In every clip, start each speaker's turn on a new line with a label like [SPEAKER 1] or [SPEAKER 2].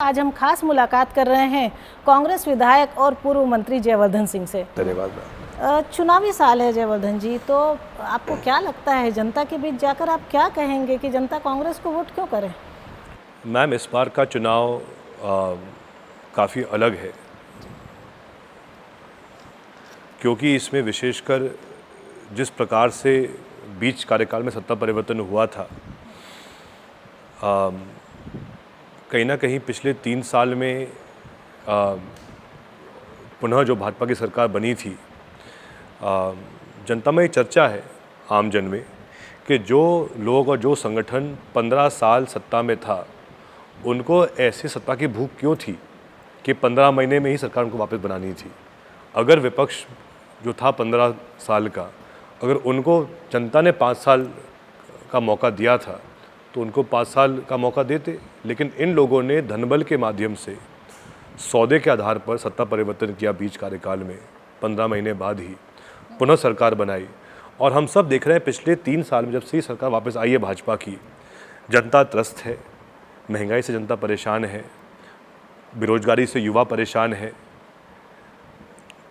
[SPEAKER 1] आज हम खास मुलाकात कर रहे हैं कांग्रेस विधायक और पूर्व मंत्री जयवर्धन सिंह से।
[SPEAKER 2] धन्यवाद।
[SPEAKER 1] चुनावी साल है जयवर्धन जी, तो आपको क्या लगता है जनता के बीच जाकर आप क्या कहेंगे कि जनता कांग्रेस को वोट क्यों करे?
[SPEAKER 2] मैम, इस बार का चुनाव काफ़ी अलग है, क्योंकि इसमें विशेषकर जिस प्रकार से बीच कार्यकाल में सत्ता परिवर्तन हुआ था, कहीं ना कहीं पिछले 3 साल में पुनः जो भाजपा की सरकार बनी थी, जनता में ये चर्चा है आम जन में कि जो लोग और जो संगठन 15 साल सत्ता में था, उनको ऐसी सत्ता की भूख क्यों थी कि 15 महीने में ही सरकार उनको वापस बनानी थी। अगर विपक्ष जो था 15 साल का, अगर उनको जनता ने 5 साल का मौका दिया था तो उनको 5 साल का मौका देते, लेकिन इन लोगों ने धनबल के माध्यम से सौदे के आधार पर सत्ता परिवर्तन किया। बीच कार्यकाल में 15 महीने बाद ही पुनः सरकार बनाई, और हम सब देख रहे हैं पिछले 3 साल में जब से सरकार वापस आई है भाजपा की, जनता त्रस्त है, महंगाई से जनता परेशान है, बेरोजगारी से युवा परेशान है,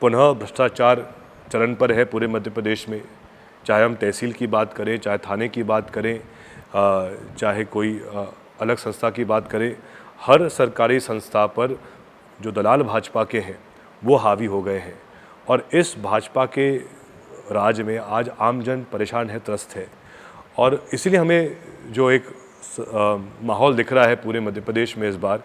[SPEAKER 2] पुनः भ्रष्टाचार चरण पर है पूरे मध्य प्रदेश में। चाहे हम तहसील की बात करें, चाहे थाने की बात करें, चाहे कोई अलग संस्था की बात करें, हर सरकारी संस्था पर जो दलाल भाजपा के हैं वो हावी हो गए हैं। और इस भाजपा के राज में आज आम जन परेशान है, त्रस्त है, और इसीलिए हमें जो एक माहौल दिख रहा है पूरे मध्य प्रदेश में इस बार,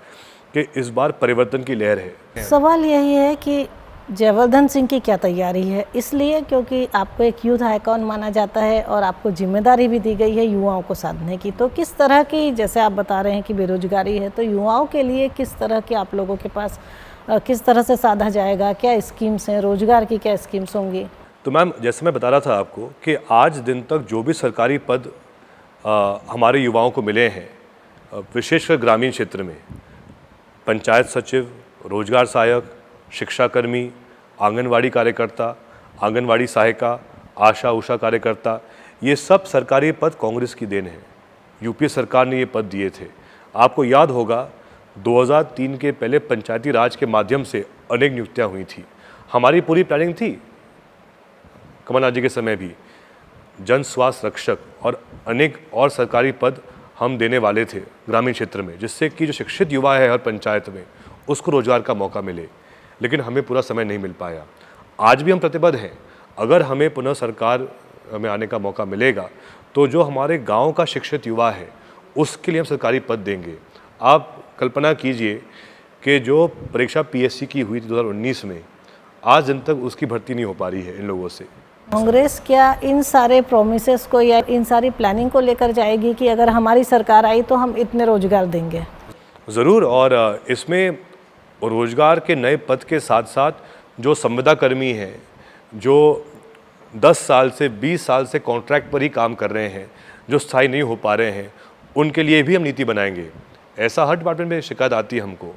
[SPEAKER 2] कि इस बार परिवर्तन की लहर है।
[SPEAKER 1] सवाल यही है कि जयवर्धन सिंह की क्या तैयारी है, इसलिए क्योंकि आपको एक यूथ आइकॉन माना जाता है और आपको जिम्मेदारी भी दी गई है युवाओं को साधने की। तो किस तरह की, जैसे आप बता रहे हैं कि बेरोजगारी है, तो युवाओं के लिए किस तरह के आप लोगों के पास किस तरह से साधा जाएगा, क्या स्कीम्स हैं, रोजगार की क्या स्कीम्स होंगी?
[SPEAKER 2] तो मैम, जैसे मैं बता रहा था आपको कि आज दिन तक जो भी सरकारी पद हमारे युवाओं को मिले हैं, विशेषकर ग्रामीण क्षेत्र में, पंचायत सचिव, रोजगार सहायक, शिक्षाकर्मी, आंगनवाड़ी कार्यकर्ता, आंगनवाड़ी सहायिका, आशा उषा कार्यकर्ता, ये सब सरकारी पद कांग्रेस की देन है। यूपीए सरकार ने ये पद दिए थे। आपको याद होगा 2003 के पहले पंचायती राज के माध्यम से अनेक नियुक्तियां हुई थी। हमारी पूरी प्लानिंग थी कमलनाथ जी के समय भी, जन स्वास्थ्य रक्षक और अनेक और सरकारी पद हम देने वाले थे ग्रामीण क्षेत्र में, जिससे कि जो शिक्षित युवा है हर पंचायत में उसको रोजगार का मौका मिले, लेकिन हमें पूरा समय नहीं मिल पाया। आज भी हम प्रतिबद्ध हैं, अगर हमें पुनः सरकार में आने का मौका मिलेगा तो जो हमारे गांव का शिक्षित युवा है उसके लिए हम सरकारी पद देंगे। आप कल्पना कीजिए कि जो परीक्षा पीएससी की हुई थी 2019 में, आज दिन तक उसकी भर्ती नहीं हो पा रही है इन लोगों से।
[SPEAKER 1] कांग्रेस क्या इन सारे प्रोमिसेस को या इन सारी प्लानिंग को लेकर जाएगी कि अगर हमारी सरकार आई तो हम इतने रोजगार देंगे?
[SPEAKER 2] ज़रूर, और इसमें रोजगार के नए पद के साथ साथ जो संविदा कर्मी हैं, जो 10 साल से 20 साल से कॉन्ट्रैक्ट पर ही काम कर रहे हैं, जो स्थायी नहीं हो पा रहे हैं, उनके लिए भी हम नीति बनाएंगे। ऐसा हर डिपार्टमेंट में शिकायत आती है हमको।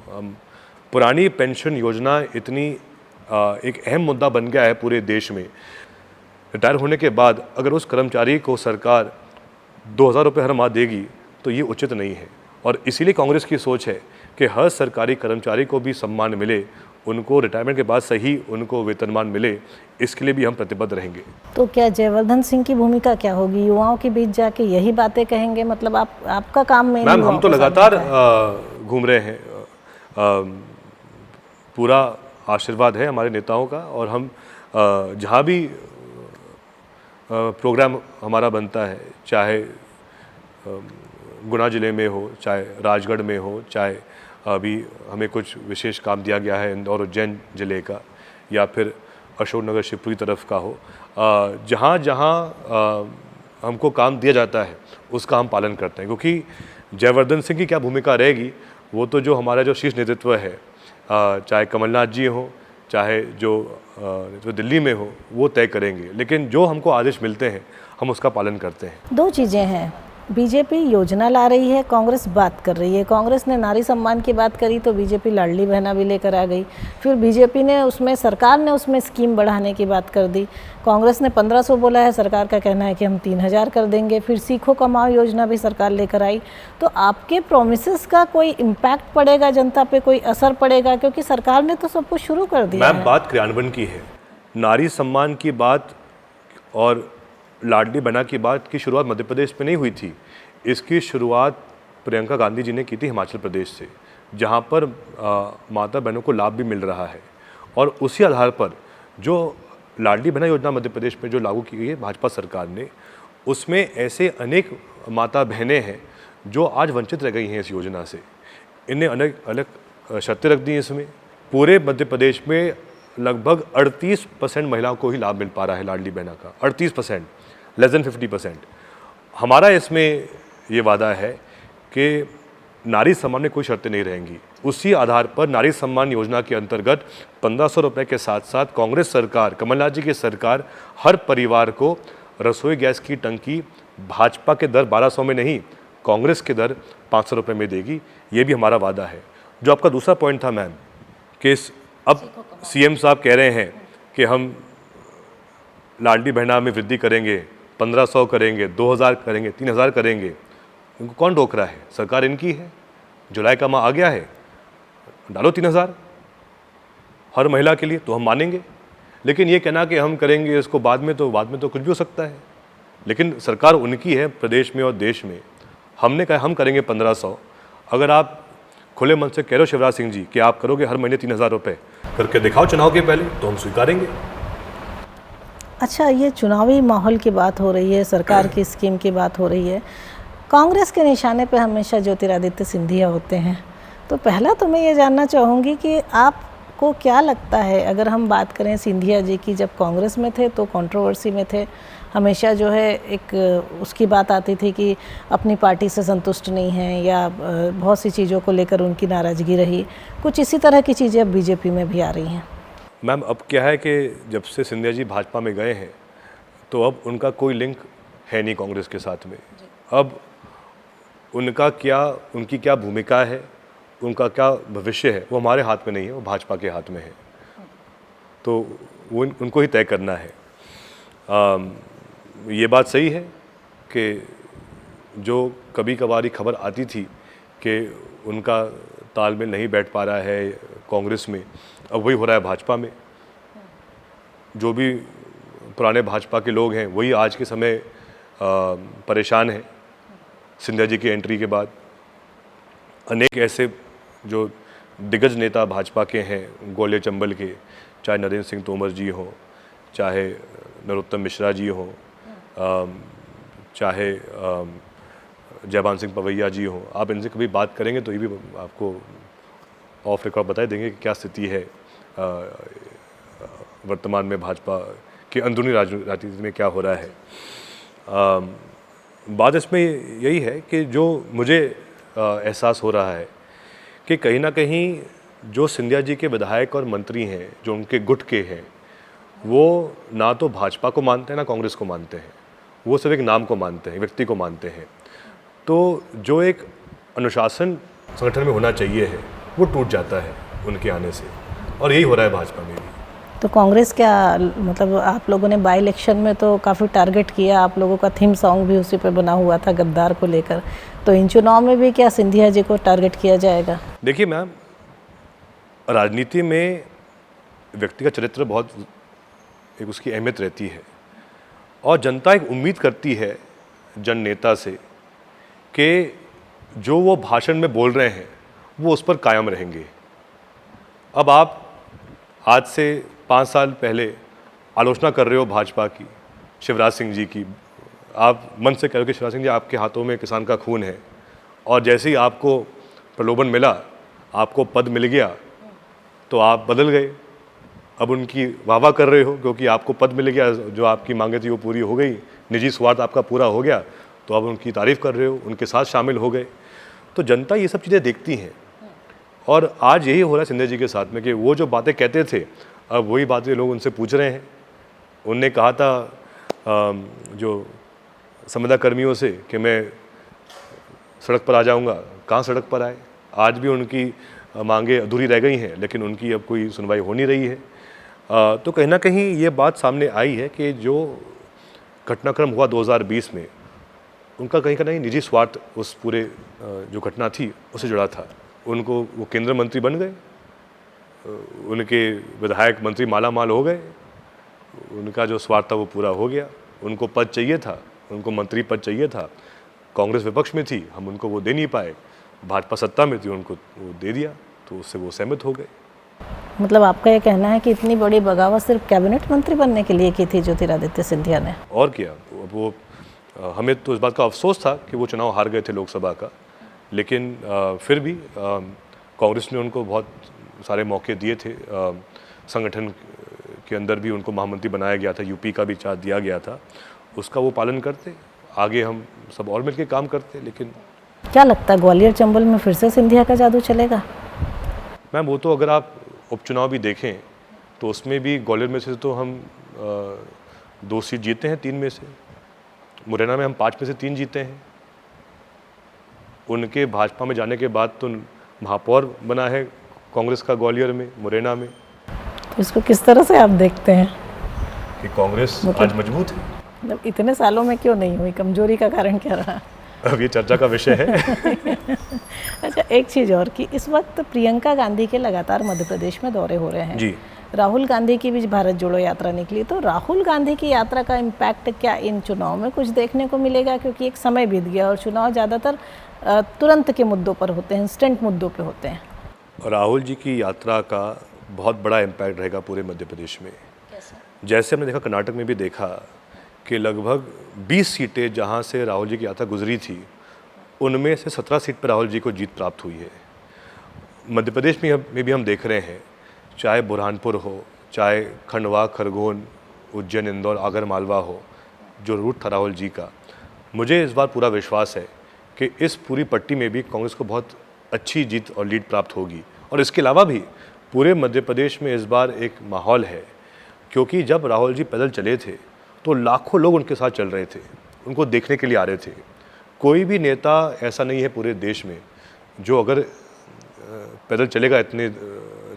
[SPEAKER 2] पुरानी पेंशन योजना इतनी एक अहम मुद्दा बन गया है पूरे देश में। रिटायर होने के बाद अगर उस कर्मचारी को सरकार 2000 रुपये हर माह देगी तो ये उचित नहीं है, और इसीलिए कांग्रेस की सोच है कि हर सरकारी कर्मचारी को भी सम्मान मिले, उनको रिटायरमेंट के बाद सही उनको वेतनमान मिले। इसके लिए भी हम प्रतिबद्ध रहेंगे।
[SPEAKER 1] तो क्या जयवर्धन सिंह की भूमिका क्या होगी? युवाओं के बीच जाके यही बातें कहेंगे? मतलब आपका काम में?
[SPEAKER 2] मैम, हम तो लगातार घूम रहे हैं, पूरा आशीर्वाद है हमारे नेताओं का, और हम जहाँ भी प्रोग्राम हमारा बनता है, चाहे गुना ज़िले में हो, चाहे राजगढ़ में हो, चाहे अभी हमें कुछ विशेष काम दिया गया है इंदौर उज्जैन ज़िले का, या फिर अशोकनगर शिवपुरी तरफ का हो, जहाँ जहाँ हमको काम दिया जाता है उसका हम पालन करते हैं। क्योंकि जयवर्धन सिंह की क्या भूमिका रहेगी वो तो जो हमारा जो शीर्ष नेतृत्व है, चाहे कमलनाथ जी हो, चाहे जो दिल्ली में हो, वो तय करेंगे, लेकिन जो हमको आदेश मिलते हैं हम उसका पालन करते हैं।
[SPEAKER 1] 2 चीज़ें हैं, बीजेपी योजना ला रही है, कांग्रेस बात कर रही है। कांग्रेस ने नारी सम्मान की बात करी तो बीजेपी लाडली बहना भी लेकर आ गई। फिर बीजेपी ने उसमें, सरकार ने उसमें स्कीम बढ़ाने की बात कर दी। कांग्रेस ने 1500 बोला है, सरकार का कहना है कि हम 3000 कर देंगे। फिर सीखो कमाओ योजना भी सरकार लेकर आई। तो आपके प्रोमिसेस का कोई इम्पैक्ट पड़ेगा जनता पे, कोई असर पड़ेगा? क्योंकि सरकार ने तो सब कुछ शुरू कर दिया
[SPEAKER 2] मैम, बात क्रियान्वयन की है। नारी सम्मान की बात और लाडली बहना की बात की शुरुआत मध्य प्रदेश में नहीं हुई थी। इसकी शुरुआत प्रियंका गांधी जी ने की थी हिमाचल प्रदेश से, जहां पर माता बहनों को लाभ भी मिल रहा है। और उसी आधार पर जो लाडली बहना योजना मध्य प्रदेश में जो लागू की गई है भाजपा सरकार ने, उसमें ऐसे अनेक माता बहनें हैं जो आज वंचित रह गई हैं इस योजना से। इन्हें अनेक अलग शर्तें रख दी हैं इसमें। पूरे मध्य प्रदेश में लगभग 38% महिलाओं को ही लाभ मिल पा रहा है लाडली बहना का। 38%, लेस देन 50%। हमारा इसमें ये वादा है कि नारी सम्मान में कोई शर्तें नहीं रहेंगी। उसी आधार पर नारी सम्मान योजना के अंतर्गत 1500 रुपये के साथ साथ कांग्रेस सरकार, कमलनाथ जी की सरकार, हर परिवार को रसोई गैस की टंकी भाजपा के दर 1200 में नहीं, कांग्रेस के दर 500 रुपये में देगी। ये भी हमारा वादा है। जो आपका दूसरा पॉइंट था मैम, कि अब सीएम साहब कह रहे हैं कि हम लाडली बहना में वृद्धि करेंगे, 1500 करेंगे, 2000 करेंगे, 3000 करेंगे। इनको कौन रोक रहा है? सरकार इनकी है। जुलाई का माह आ गया है, डालो 3000 हर महिला के लिए, तो हम मानेंगे। लेकिन ये कहना कि हम करेंगे इसको बाद में तो कुछ भी हो सकता है। लेकिन सरकार उनकी है प्रदेश में और देश में। हमने कहा हम करेंगे 1500। अगर आप खुले मन से कह रहे हो शिवराज सिंह जी कि आप करोगे हर महीने 3000 रुपये करके दिखाओ चुनाव के पहले, तो हम स्वीकारेंगे।
[SPEAKER 1] अच्छा, ये चुनावी माहौल की बात हो रही है, सरकार की स्कीम की बात हो रही है। कांग्रेस के निशाने पे हमेशा ज्योतिरादित्य सिंधिया होते हैं। तो पहला तो मैं ये जानना चाहूँगी कि आपको क्या लगता है, अगर हम बात करें सिंधिया जी की, जब कांग्रेस में थे तो कंट्रोवर्सी में थे, हमेशा जो है एक उसकी बात आती थी कि अपनी पार्टी से संतुष्ट नहीं हैं, या बहुत सी चीज़ों को लेकर उनकी नाराज़गी रही। कुछ इसी तरह की चीज़ें अब बीजेपी में भी आ रही हैं।
[SPEAKER 2] मैम, अब क्या है कि जब से सिंधिया जी भाजपा में गए हैं तो अब उनका कोई लिंक है नहीं कांग्रेस के साथ में। अब उनकी क्या भूमिका है, उनका क्या भविष्य है, वो हमारे हाथ में नहीं है, वो भाजपा के हाथ में है। तो वो उनको ही तय करना है। ये बात सही है कि जो कभी कभारी खबर आती थी कि उनका तालमेल नहीं बैठ पा रहा है कांग्रेस में, अब वही हो रहा है भाजपा में। जो भी पुराने भाजपा के लोग हैं वही आज के समय परेशान हैं। सिंधिया जी की एंट्री के बाद अनेक ऐसे जो दिग्गज नेता भाजपा के हैं गोले चंबल के, चाहे नरेंद्र सिंह तोमर जी हों, चाहे नरोत्तम मिश्रा जी हों, चाहे जयभान सिंह पवैया जी हों, आप इनसे कभी बात करेंगे तो ये भी आपको ऑफ रिकॉर्ड बता देंगे कि क्या स्थिति है वर्तमान में भाजपा की अंदरूनी राजनीति में क्या हो रहा है। बात इसमें यही है कि जो मुझे एहसास हो रहा है कि कहीं ना कहीं जो सिंधिया जी के विधायक और मंत्री हैं, जो उनके गुट के हैं, वो ना तो भाजपा को मानते हैं ना कांग्रेस को मानते हैं। वो सिर्फ एक नाम को मानते हैं, व्यक्ति को मानते हैं। तो जो एक अनुशासन संगठन में होना चाहिए है वो टूट जाता है उनके आने से, और यही हो रहा है भाजपा में भी।
[SPEAKER 1] तो कांग्रेस क्या, मतलब आप लोगों ने बाई इलेक्शन में तो काफ़ी टारगेट किया, आप लोगों का थीम सॉन्ग भी उसी पे बना हुआ था गद्दार को लेकर, तो इन चुनाव में भी क्या सिंधिया जी को टारगेट किया जाएगा?
[SPEAKER 2] देखिए मैम, राजनीति में व्यक्ति का चरित्र बहुत एक उसकी अहमियत रहती है, और जनता एक उम्मीद करती है जन नेता से कि जो वो भाषण में बोल रहे हैं वो उस पर कायम रहेंगे। अब आप आज से 5 साल पहले आलोचना कर रहे हो भाजपा की, शिवराज सिंह जी की, आप मन से कह रहे हो कि शिवराज सिंह जी आपके हाथों में किसान का खून है, और जैसे ही आपको प्रलोभन मिला, आपको पद मिल गया, तो आप बदल गए। अब उनकी वाहवाह कर रहे हो क्योंकि आपको पद मिल गया, जो आपकी मांगे थी वो पूरी हो गई, निजी स्वार्थ आपका पूरा हो गया, तो अब उनकी तारीफ़ कर रहे हो, उनके साथ शामिल हो गए। तो जनता ये सब चीज़ें देखती हैं, और आज यही हो रहा है सिंधिया जी के साथ में कि वो जो बातें कहते थे अब वही बातें लोग उनसे पूछ रहे हैं। उनने कहा था जो संविदा कर्मियों से कि मैं सड़क पर आ जाऊंगा, कहाँ सड़क पर आए। आज भी उनकी मांगे अधूरी रह गई हैं, लेकिन उनकी अब कोई सुनवाई हो नहीं रही है। तो कहीं ना कहीं ये बात सामने आई है कि जो घटनाक्रम हुआ 2020 में, उनका कहीं का नहीं निजी स्वार्थ उस पूरे जो घटना थी उससे जुड़ा था। उनको वो केंद्र मंत्री बन गए, उनके विधायक मंत्री माला माल हो गए, उनका जो स्वार्थ था वो पूरा हो गया। उनको पद चाहिए था, उनको मंत्री पद चाहिए था। कांग्रेस विपक्ष में थी, हम उनको वो दे नहीं पाए। भाजपा सत्ता में थी, उनको वो दे दिया, तो उससे वो सहमत हो गए।
[SPEAKER 1] मतलब आपका ये कहना है कि इतनी बड़ी बगावत सिर्फ कैबिनेट मंत्री बनने के लिए की थी ज्योतिरादित्य सिंधिया ने?
[SPEAKER 2] और क्या, वो हमें तो इस बात का अफसोस था कि वो चुनाव हार गए थे लोकसभा का, लेकिन फिर भी कांग्रेस ने उनको बहुत सारे मौके दिए थे। संगठन के अंदर भी उनको महामंत्री बनाया गया था, यूपी का भी चार्ज दिया गया था, उसका वो पालन करते। आगे हम सब और मिलकर काम करते। लेकिन
[SPEAKER 1] क्या लगता है ग्वालियर चंबल में फिर से सिंधिया का जादू चलेगा?
[SPEAKER 2] मैम वो तो अगर आप उपचुनाव भी देखें तो उसमें भी ग्वालियर में से तो हम 2 सीट जीते हैं 3 में से। मुरैना में हम 5 में से 3 जीते हैं। उनके भाजपा में जाने के बाद तो महापौर बना है कांग्रेस का ग्वालियर में, मुरैना में।
[SPEAKER 1] तो इसको किस तरह से आप देखते हैं
[SPEAKER 2] कि कांग्रेस आज मजबूत है?
[SPEAKER 1] मतलब इतने सालों में क्यों नहीं हुई? कमजोरी का कारण क्या रहा?
[SPEAKER 2] अब ये चर्चा का विषय है।
[SPEAKER 1] अच्छा, एक चीज़ और कि इस वक्त प्रियंका गांधी के लगातार मध्य प्रदेश में दौरे हो रहे हैं
[SPEAKER 2] जी।
[SPEAKER 1] राहुल गांधी की भी भारत जोड़ो यात्रा निकली, तो राहुल गांधी की यात्रा का इम्पैक्ट क्या इन चुनाव में कुछ देखने को मिलेगा? क्योंकि एक समय बीत गया और चुनाव ज़्यादातर तुरंत के मुद्दों पर होते हैं, इंस्टेंट मुद्दों पे होते हैं।
[SPEAKER 2] राहुल जी की यात्रा का बहुत बड़ा इम्पैक्ट रहेगा पूरे मध्य प्रदेश में। जैसे हमने देखा, कर्नाटक में भी देखा कि लगभग 20 सीटें जहां से राहुल जी की यात्रा गुजरी थी, उनमें से 17 सीट पर राहुल जी को जीत प्राप्त हुई है। मध्य प्रदेश में भी हम देख रहे हैं, चाहे बुरहानपुर हो, चाहे खंडवा, खरगोन, उज्जैन, इंदौर, आगर मालवा हो, जो रूट था राहुल जी का, मुझे इस बार पूरा विश्वास है कि इस पूरी पट्टी में भी कांग्रेस को बहुत अच्छी जीत और लीड प्राप्त होगी। और इसके अलावा भी पूरे मध्य प्रदेश में इस बार एक माहौल है, क्योंकि जब राहुल जी पैदल चले थे तो लाखों लोग उनके साथ चल रहे थे, उनको देखने के लिए आ रहे थे। कोई भी नेता ऐसा नहीं है पूरे देश में जो अगर पैदल चलेगा, इतने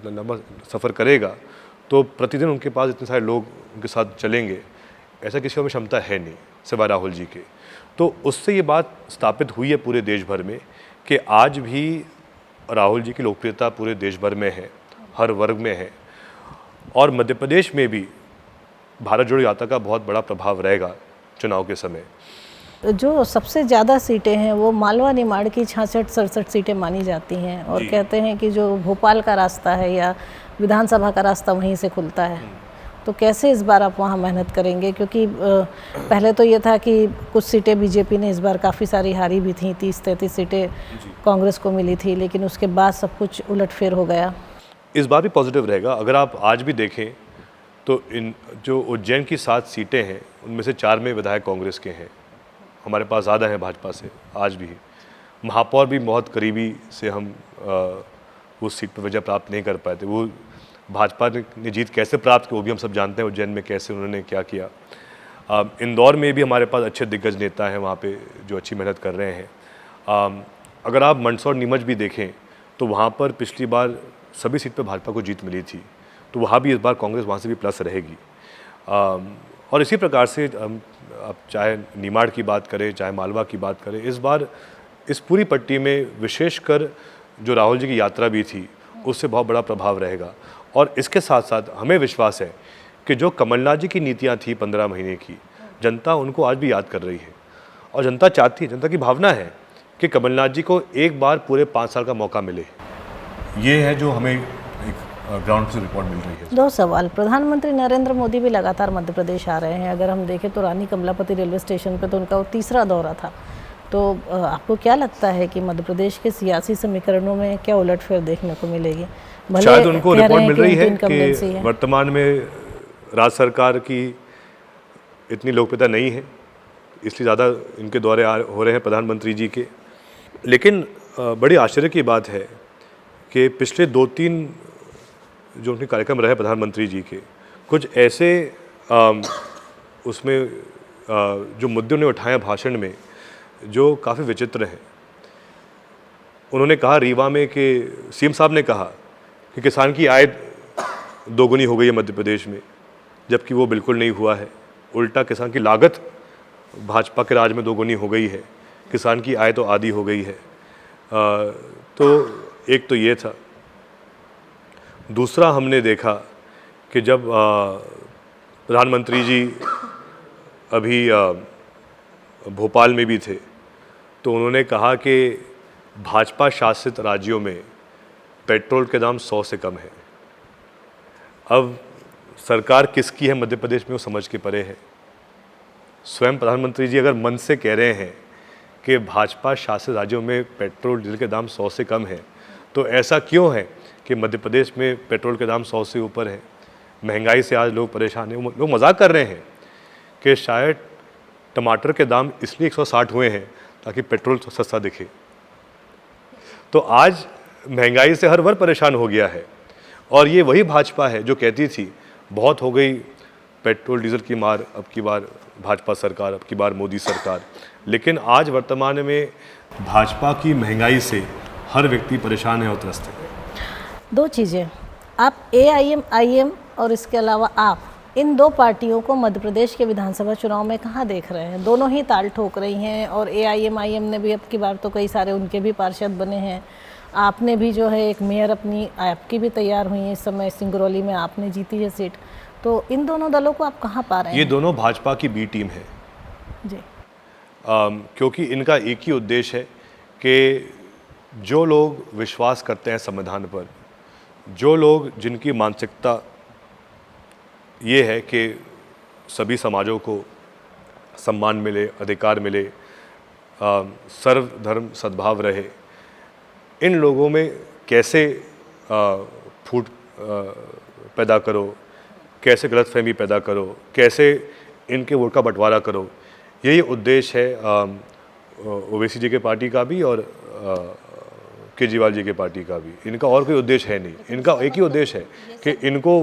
[SPEAKER 2] लंबा सफ़र करेगा, तो प्रतिदिन उनके पास इतने सारे लोग उनके साथ चलेंगे, ऐसा किसी में क्षमता है नहीं सिवाय राहुल जी के। तो उससे ये बात स्थापित हुई है पूरे देश भर में कि आज भी राहुल जी की लोकप्रियता पूरे देश भर में है, हर वर्ग में है। और मध्य प्रदेश में भी भारत जोड़ो यात्रा का बहुत बड़ा प्रभाव रहेगा चुनाव के समय।
[SPEAKER 1] जो सबसे ज़्यादा सीटें हैं वो मालवा निमाड़ की 66-67 सीटें मानी जाती हैं और कहते हैं कि जो भोपाल का रास्ता है या विधानसभा का रास्ता वहीं से खुलता है। तो कैसे इस बार आप वहाँ मेहनत करेंगे? क्योंकि पहले तो ये था कि कुछ सीटें बीजेपी ने इस बार काफ़ी सारी हारी भी थी, 30-33 सीटें कांग्रेस को मिली थी, लेकिन उसके बाद सब कुछ उलटफेर हो गया।
[SPEAKER 2] इस बार भी पॉजिटिव रहेगा। अगर आप आज भी देखें तो इन जो उज्जैन की 7 सीटें हैं, उनमें से 4 में विधायक कांग्रेस के हैं, हमारे पास ज़्यादा है भाजपा से। आज भी महापौर भी बहुत करीबी से हम उस सीट पर विजय प्राप्त नहीं कर पाए थे। वो भाजपा ने जीत कैसे प्राप्त की वो भी हम सब जानते हैं, उज्जैन में कैसे उन्होंने क्या किया। इंदौर में भी हमारे पास अच्छे दिग्गज नेता हैं वहाँ पे जो अच्छी मेहनत कर रहे हैं। अगर आप मंदसौर नीमच भी देखें तो वहाँ पर पिछली बार सभी सीट पर भाजपा को जीत मिली थी, तो वहाँ भी इस बार कांग्रेस वहाँ से भी प्लस रहेगी। और इसी प्रकार से आप चाहे निमाड़ की बात करें, चाहे मालवा की बात करें, इस बार इस पूरी पट्टी में विशेषकर जो राहुल जी की यात्रा भी थी उससे बहुत बड़ा प्रभाव रहेगा। और इसके साथ साथ हमें विश्वास है कि जो कमलनाथ जी की नीतियाँ थी 15 महीने की, जनता उनको आज भी याद कर रही है और जनता चाहती है, जनता की भावना है कि कमलनाथ जी को एक बार पूरे 5 साल का मौका मिले। ये है जो हमें ग्राउंड से रिपोर्ट मिल रही है।
[SPEAKER 1] 2 सवाल। प्रधानमंत्री नरेंद्र मोदी भी लगातार मध्य प्रदेश आ रहे हैं। अगर हम देखें तो रानी कमलापति रेलवे स्टेशन पे तो उनका वो 3रा दौरा था। तो आपको क्या लगता है कि मध्य प्रदेश के सियासी समीकरणों में क्या उलटफेर देखने को मिलेगी?
[SPEAKER 2] शायद उनको रिपोर्ट मिल रही है कि वर्तमान में राज्य सरकार की इतनी लोकप्रियता नहीं है, इसलिए ज़्यादा इनके दौरे हो रहे हैं प्रधानमंत्री जी के। लेकिन बड़ी आश्चर्य की बात है कि पिछले 2-3 जो उनके कार्यक्रम रहे प्रधानमंत्री जी के, कुछ ऐसे उसमें जो मुद्दे उन्हें उठाए भाषण में जो काफ़ी विचित्र हैं। उन्होंने कहा रीवा में कि सीएम साहब ने कहा कि किसान की आय दोगुनी हो गई है मध्य प्रदेश में, जबकि वो बिल्कुल नहीं हुआ है। उल्टा किसान की लागत भाजपा के राज में दोगुनी हो गई है, किसान की आय तो आधी हो गई है। तो एक तो ये था। दूसरा हमने देखा कि जब प्रधानमंत्री जी अभी भोपाल में भी थे तो उन्होंने कहा कि भाजपा शासित राज्यों में पेट्रोल के दाम 100 से कम है। अब सरकार किसकी है मध्य प्रदेश में वो समझ के परे है। स्वयं प्रधानमंत्री जी अगर मन से कह रहे हैं कि भाजपा शासित राज्यों में पेट्रोल डीजल के दाम 100 से कम है, तो ऐसा क्यों है कि मध्य प्रदेश में पेट्रोल के दाम 100 से ऊपर है? महंगाई से आज लोग परेशान हैं। लोग मजाक कर रहे हैं कि शायद टमाटर के दाम इसलिए 160 हुए हैं ताकि पेट्रोल सस्ता दिखे। तो आज महंगाई से हर वर्ग परेशान हो गया है। और ये वही भाजपा है जो कहती थी बहुत हो गई पेट्रोल डीजल की मार, अब की बार भाजपा सरकार, अब की बार मोदी सरकार। लेकिन आज वर्तमान में भाजपा की महंगाई से हर व्यक्ति परेशान है और त्रस्त है।
[SPEAKER 1] दो चीज़ें, आप AIM और इसके अलावा आप इन दो पार्टियों को मध्य प्रदेश के विधानसभा चुनाव में कहाँ देख रहे हैं? दोनों ही ताल ठोक रही हैं और AIM ने भी अब की बार तो कई सारे उनके भी पार्षद बने हैं। आपने भी जो है एक मेयर अपनी आपकी भी तैयार हुई है इस समय, सिंगरौली में आपने जीती है सीट। तो इन दोनों दलों को आप कहाँ पा रहे हैं?
[SPEAKER 2] ये दोनों भाजपा की बी टीम है
[SPEAKER 1] जी।
[SPEAKER 2] क्योंकि इनका एक ही उद्देश्य है कि जो लोग विश्वास करते हैं संविधान पर, जो लोग जिनकी मानसिकता ये है कि सभी समाजों को सम्मान मिले, अधिकार मिले, सर्वधर्म सद्भाव रहे, इन लोगों में कैसे फूट पैदा करो, कैसे गलतफहमी पैदा करो, कैसे इनके वोट का बंटवारा करो, यही उद्देश्य है ओवैसी जी के पार्टी का भी और केजरीवाल जी के पार्टी का भी। इनका और कोई उद्देश्य है नहीं। इनका एक ही उद्देश्य है कि इनको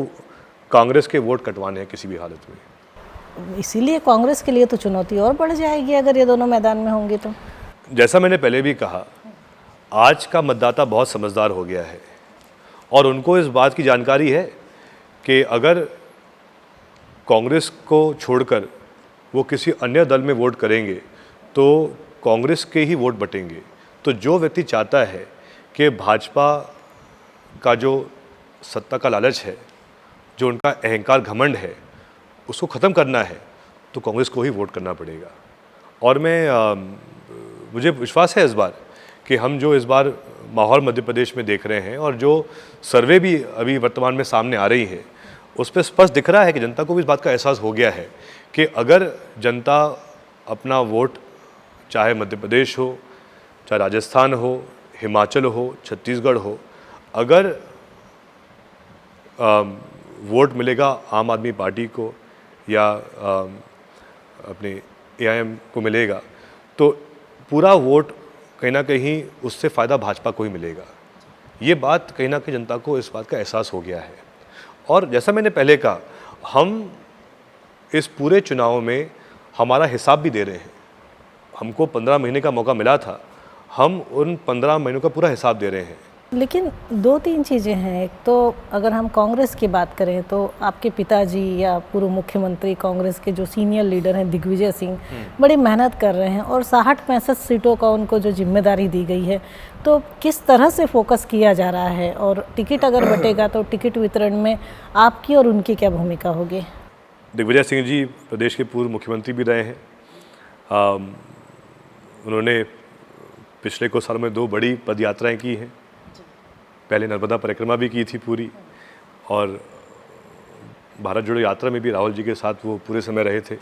[SPEAKER 2] कांग्रेस के वोट कटवाने हैं किसी भी हालत में।
[SPEAKER 1] इसीलिए कांग्रेस के लिए तो चुनौती और बढ़ जाएगी अगर ये दोनों मैदान में होंगे तो।
[SPEAKER 2] जैसा मैंने पहले भी कहा, आज का मतदाता बहुत समझदार हो गया है और उनको इस बात की जानकारी है कि अगर कांग्रेस को छोड़कर वो किसी अन्य दल में वोट करेंगे तो कांग्रेस के ही वोट बटेंगे। तो जो व्यक्ति चाहता है कि भाजपा का जो सत्ता का लालच है, जो उनका अहंकार घमंड है, उसको ख़त्म करना है तो कांग्रेस को ही वोट करना पड़ेगा। और मुझे विश्वास है इस बार कि हम जो इस बार माहौल मध्य प्रदेश में देख रहे हैं और जो सर्वे भी अभी वर्तमान में सामने आ रही है, उस पर स्पष्ट दिख रहा है कि जनता को भी इस बात का एहसास हो गया है कि अगर जनता अपना वोट, चाहे मध्य प्रदेश हो, चाहे राजस्थान हो, हिमाचल हो, छत्तीसगढ़ हो, अगर वोट मिलेगा आम आदमी पार्टी को या अपने AIM को मिलेगा, तो पूरा वोट कहीं ना कहीं उससे फ़ायदा भाजपा को ही मिलेगा। ये बात कहीं ना कहीं जनता को इस बात का एहसास हो गया है। और जैसा मैंने पहले कहा, हम इस पूरे चुनाव में हमारा हिसाब भी दे रहे हैं। हमको 15 महीने का मौका मिला था, हम उन 15 महीनों का पूरा हिसाब दे रहे हैं।
[SPEAKER 1] लेकिन दो तीन चीज़ें हैं। एक तो अगर हम कांग्रेस की बात करें तो आपके पिताजी या पूर्व मुख्यमंत्री कांग्रेस के जो सीनियर लीडर हैं दिग्विजय सिंह बड़ी मेहनत कर रहे हैं और 60-65 सीटों का उनको जो जिम्मेदारी दी गई है, तो किस तरह से फोकस किया जा रहा है और टिकट अगर बटेगा तो टिकट वितरण में आपकी और उनकी क्या भूमिका होगी?
[SPEAKER 2] दिग्विजय सिंह जी प्रदेश के पूर्व मुख्यमंत्री भी रहे हैं। उन्होंने पिछले कुछ सालों में 2 बड़ी पद यात्राएँ की हैं। पहले नर्मदा परिक्रमा भी की थी पूरी, और भारत जोड़ो यात्रा में भी राहुल जी के साथ वो पूरे समय रहे थे।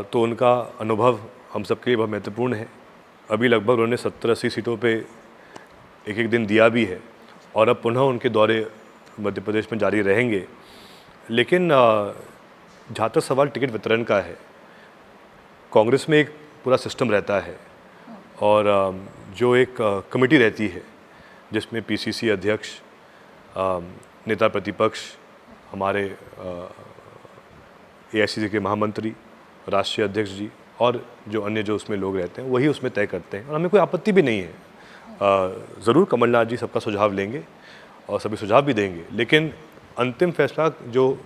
[SPEAKER 2] तो उनका अनुभव हम सबके लिए बहुत महत्वपूर्ण है। अभी लगभग उन्होंने 70-80 सीटों पे एक दिन दिया भी है और अब पुनः उनके दौरे मध्य प्रदेश में जारी रहेंगे। लेकिन जहाँ तक सवाल टिकट वितरण का है, कांग्रेस में एक पूरा सिस्टम रहता है और जो एक कमेटी रहती है जिसमें PCC अध्यक्ष, नेता प्रतिपक्ष, हमारे AICC के महामंत्री, राष्ट्रीय अध्यक्ष जी और जो अन्य जो उसमें लोग रहते हैं वही उसमें तय करते हैं और हमें कोई आपत्ति भी नहीं है। ज़रूर कमलनाथ जी सबका सुझाव लेंगे और सभी सुझाव भी देंगे, लेकिन अंतिम फैसला जो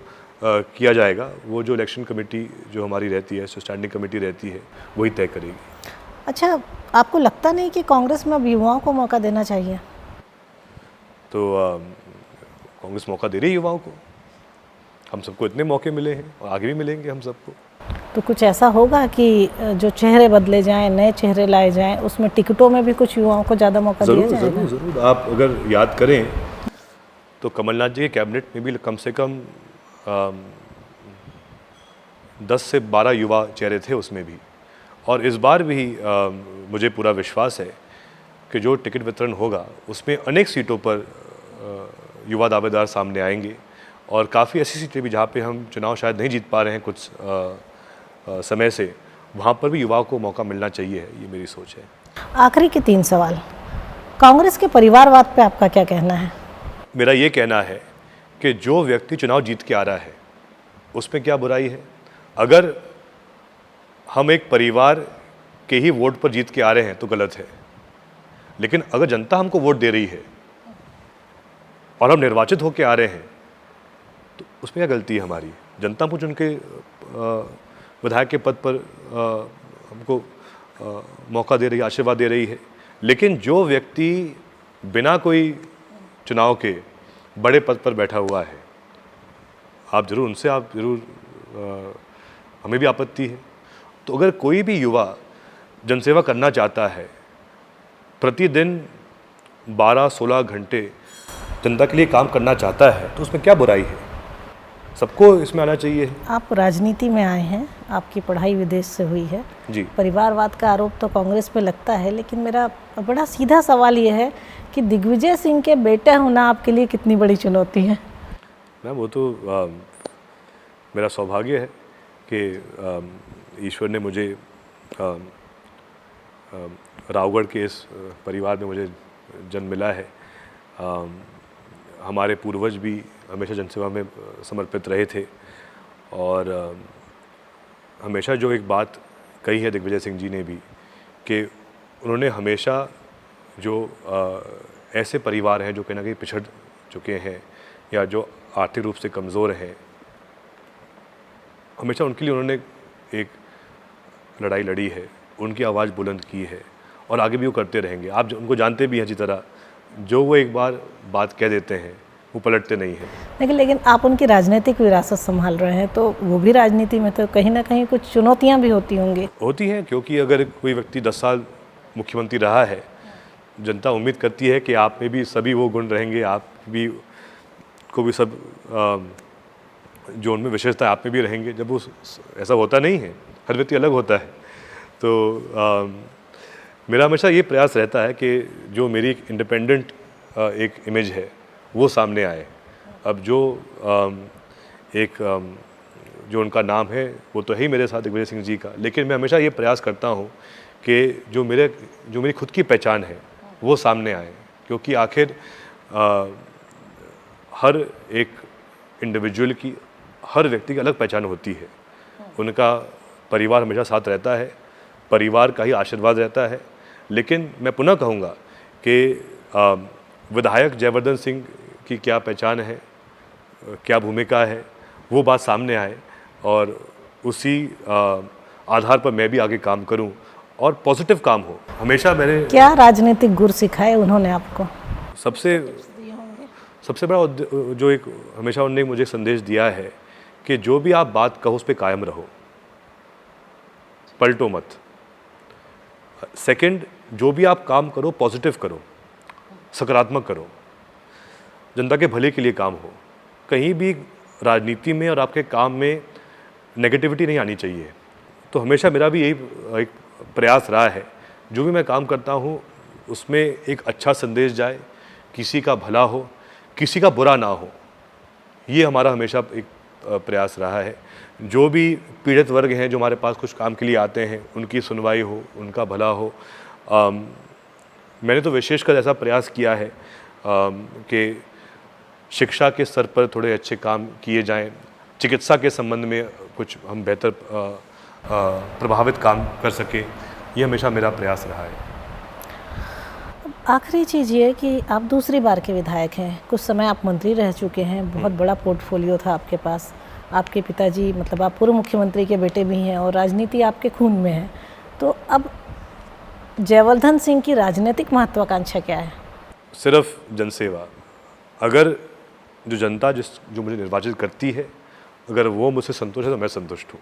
[SPEAKER 2] किया जाएगा वो जो इलेक्शन कमेटी जो हमारी रहती है, स्टैंडिंग कमेटी रहती है, वही तय करेगी।
[SPEAKER 1] अच्छा, आपको लगता नहीं कि कांग्रेस में अब युवाओं को मौका देना चाहिए?
[SPEAKER 2] तो कांग्रेस मौका दे रही है युवाओं को, हम सबको इतने मौके मिले हैं और आगे भी मिलेंगे हम सबको।
[SPEAKER 1] तो कुछ ऐसा होगा कि जो चेहरे बदले जाएं, नए चेहरे लाए जाएं, उसमें टिकटों में भी कुछ युवाओं को ज़्यादा मौका दिया जाएगा?
[SPEAKER 2] ज़रूर ज़रूर। आप अगर याद करें तो कमलनाथ जी के कैबिनेट में भी कम से कम 10 से 12 युवा चेहरे थे उसमें भी, और इस बार भी मुझे पूरा विश्वास है कि जो टिकट वितरण होगा उसमें अनेक सीटों पर युवा दावेदार सामने आएंगे, और काफ़ी ऐसी सीटें भी जहाँ पे हम चुनाव शायद नहीं जीत पा रहे हैं कुछ समय से, वहाँ पर भी युवाओं को मौका मिलना चाहिए, ये मेरी सोच है।
[SPEAKER 1] आखिरी के 3 सवाल। कांग्रेस के परिवारवाद पे आपका क्या कहना है?
[SPEAKER 2] मेरा ये कहना है कि जो व्यक्ति चुनाव जीत के आ रहा है उसमें क्या बुराई है। अगर हम एक परिवार के ही वोट पर जीत के आ रहे हैं तो गलत है, लेकिन अगर जनता हमको वोट दे रही है और हम निर्वाचित होकर आ रहे हैं तो उसमें क्या गलती है हमारी। जनता मुझे उनके विधायक के पद पर हमको मौका दे रही है, आशीर्वाद दे रही है, लेकिन जो व्यक्ति बिना कोई चुनाव के बड़े पद पर बैठा हुआ है, आप ज़रूर हमें भी आपत्ति है। तो अगर कोई भी युवा जनसेवा करना चाहता है, प्रतिदिन 12-16 घंटे जनता के लिए काम करना चाहता है, तो उसमें क्या बुराई है। सबको इसमें आना चाहिए।
[SPEAKER 1] आप राजनीति में आए हैं, आपकी पढ़ाई विदेश से हुई है
[SPEAKER 2] जी।
[SPEAKER 1] परिवारवाद का आरोप तो कांग्रेस पे लगता है, लेकिन मेरा बड़ा सीधा सवाल ये है कि दिग्विजय सिंह के बेटे होना आपके लिए कितनी बड़ी चुनौती है?
[SPEAKER 2] मैम, वो तो मेरा सौभाग्य है कि ईश्वर ने मुझे रावगढ़ के इस परिवार में मुझे जन्म मिला है। हमारे पूर्वज भी हमेशा जनसेवा में समर्पित रहे थे, और हमेशा जो एक बात कही है दिग्विजय सिंह जी ने भी, कि उन्होंने हमेशा जो ऐसे परिवार हैं जो कहीं ना कहीं पिछड़ चुके हैं या जो आर्थिक रूप से कमज़ोर हैं, हमेशा उनके लिए उन्होंने एक लड़ाई लड़ी है, उनकी आवाज़ बुलंद की है, और आगे भी वो करते रहेंगे। आप उनको जानते भी हैं अच्छी तरह, जो वो एक बार बात कह देते हैं वो पलटते नहीं हैं।
[SPEAKER 1] लेकिन आप उनकी राजनीतिक विरासत संभाल रहे हैं, तो वो भी राजनीति में तो कहीं ना कहीं कुछ चुनौतियां भी होती होंगी।
[SPEAKER 2] होती हैं, क्योंकि अगर कोई व्यक्ति 10 साल मुख्यमंत्री रहा है, जनता उम्मीद करती है कि आप में भी सभी वो गुण रहेंगे, आप भी को भी सब जो उनमें विशेषता आप में भी रहेंगे। जब वो ऐसा होता नहीं है, हर व्यक्ति अलग होता है, तो मेरा हमेशा ये प्रयास रहता है कि जो मेरी एक इंडिपेंडेंट एक इमेज है वो सामने आए। अब जो जो उनका नाम है वो तो है ही मेरे साथ दिग्विजय सिंह जी का, लेकिन मैं हमेशा ये प्रयास करता हूँ कि जो मेरी खुद की पहचान है वो सामने आए, क्योंकि आखिर हर एक इंडिविजुअल की, हर व्यक्ति की अलग पहचान होती है। उनका परिवार हमेशा साथ रहता है, परिवार का ही आशीर्वाद रहता है, लेकिन मैं पुनः कहूँगा कि विधायक जयवर्धन सिंह की क्या पहचान है, क्या भूमिका है, वो बात सामने आए, और उसी आधार पर मैं भी आगे काम करूं और पॉजिटिव काम हो। हमेशा मैंने
[SPEAKER 1] क्या राजनीतिक गुर सिखाए उन्होंने आपको?
[SPEAKER 2] सबसे बड़ा जो एक हमेशा उन्होंने मुझे संदेश दिया है कि जो भी आप बात कहो उस पर कायम रहो, पलटो मत। सेकंड, जो भी आप काम करो पॉजिटिव करो, सकारात्मक करो, जनता के भले के लिए काम हो। कहीं भी राजनीति में और आपके काम में नेगेटिविटी नहीं आनी चाहिए। तो हमेशा मेरा भी यही एक प्रयास रहा है, जो भी मैं काम करता हूँ उसमें एक अच्छा संदेश जाए, किसी का भला हो, किसी का बुरा ना हो। ये हमारा हमेशा एक प्रयास रहा है। जो भी पीड़ित वर्ग हैं जो हमारे पास कुछ काम के लिए आते हैं, उनकी सुनवाई हो, उनका भला हो। मैंने तो विशेषकर ऐसा प्रयास किया है कि शिक्षा के स्तर पर थोड़े अच्छे काम किए जाएं, चिकित्सा के संबंध में कुछ हम बेहतर प्रभावित काम कर सकें। ये हमेशा मेरा प्रयास रहा है।
[SPEAKER 1] आखिरी चीज़ ये कि आप दूसरी बार के विधायक हैं, कुछ समय आप मंत्री रह चुके हैं, बहुत बड़ा पोर्टफोलियो था आपके पास। आपके पिताजी मतलब आप पूर्व मुख्यमंत्री के बेटे भी हैं और राजनीति आपके खून में है। तो अब जयवर्धन सिंह की राजनीतिक महत्वाकांक्षा क्या है?
[SPEAKER 2] सिर्फ जनसेवा। अगर जो जनता जो मुझे निर्वाचित करती है, अगर वो मुझसे संतुष्ट है तो मैं संतुष्ट हूँ।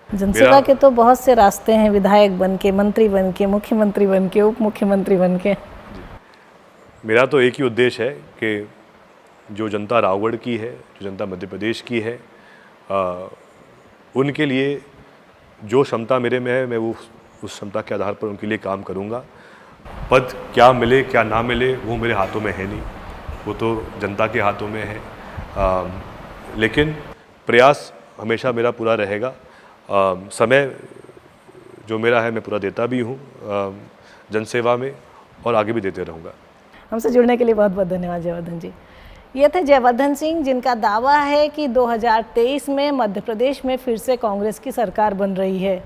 [SPEAKER 1] जनसेवा के तो बहुत से रास्ते हैं, विधायक बन के, मंत्री बन के, मुख्यमंत्री बन के, उप मुख्यमंत्री बन के।
[SPEAKER 2] मेरा तो एक ही उद्देश्य है कि जो जनता रावगढ़ की है, जो जनता मध्य प्रदेश की है, उनके लिए जो क्षमता मेरे में है, मैं वो उस क्षमता के आधार पर उनके लिए काम करूँगा। पद क्या मिले क्या ना मिले वो मेरे हाथों में है नहीं, वो तो जनता के हाथों में है। लेकिन प्रयास हमेशा मेरा पूरा रहेगा। समय जो मेरा है मैं पूरा देता भी हूँ जनसेवा में, और आगे भी देते रहूँगा।
[SPEAKER 1] हमसे जुड़ने के लिए बहुत बहुत धन्यवाद जयवर्धन जी। ये थे जयवर्धन सिंह, जिनका दावा है कि 2023 में मध्य प्रदेश में फिर से कांग्रेस की सरकार बन रही है।